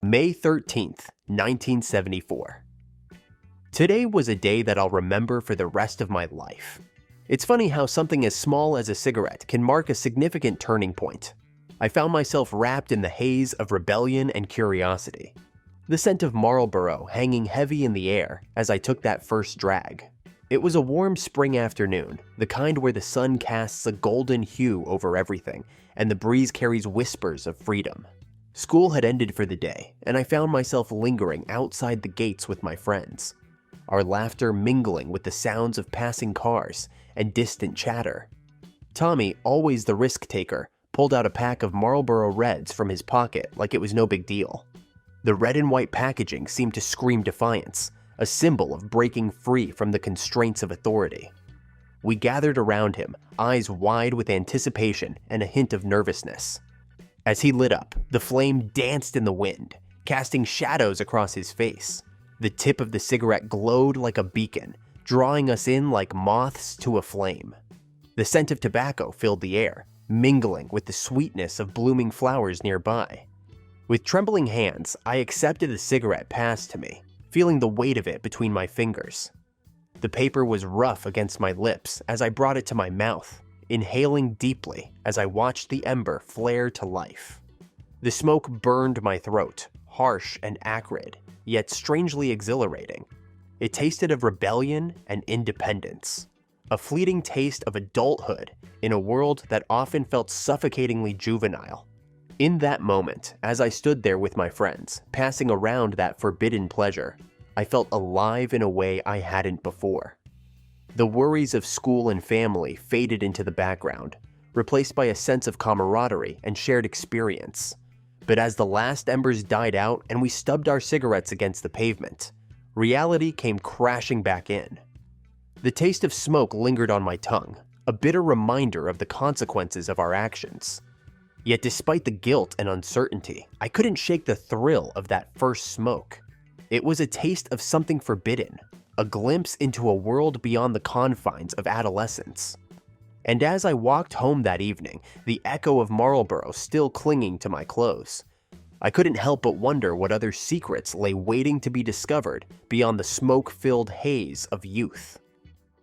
May 13th, 1974. Today was a day that I'll remember for the rest of my life. It's funny how something as small as a cigarette can mark a significant turning point. I found myself wrapped in the haze of rebellion and curiosity, the scent of Marlboro hanging heavy in the air as I took that first drag. It was a warm spring afternoon, the kind where the sun casts a golden hue over everything, and the breeze carries whispers of freedom. School had ended for the day, and I found myself lingering outside the gates with my friends, our laughter mingling with the sounds of passing cars and distant chatter. Tommy, always the risk-taker, pulled out a pack of Marlboro Reds from his pocket like it was no big deal. The red and white packaging seemed to scream defiance, a symbol of breaking free from the constraints of authority. We gathered around him, eyes wide with anticipation and a hint of nervousness. As he lit up, the flame danced in the wind, casting shadows across his face. The tip of the cigarette glowed like a beacon, drawing us in like moths to a flame. The scent of tobacco filled the air, mingling with the sweetness of blooming flowers nearby. With trembling hands, I accepted the cigarette passed to me, feeling the weight of it between my fingers. The paper was rough against my lips as I brought it to my mouth, inhaling deeply as I watched the ember flare to life. The smoke burned my throat, harsh and acrid, yet strangely exhilarating. It tasted of rebellion and independence, a fleeting taste of adulthood in a world that often felt suffocatingly juvenile. In that moment, as I stood there with my friends, passing around that forbidden pleasure, I felt alive in a way I hadn't before. The worries of school and family faded into the background, replaced by a sense of camaraderie and shared experience. But as the last embers died out and we stubbed our cigarettes against the pavement, reality came crashing back in. The taste of smoke lingered on my tongue, a bitter reminder of the consequences of our actions. Yet despite the guilt and uncertainty, I couldn't shake the thrill of that first smoke. It was a taste of something forbidden, a glimpse into a world beyond the confines of adolescence. And as I walked home that evening, the echo of Marlboro still clinging to my clothes, I couldn't help but wonder what other secrets lay waiting to be discovered beyond the smoke-filled haze of youth.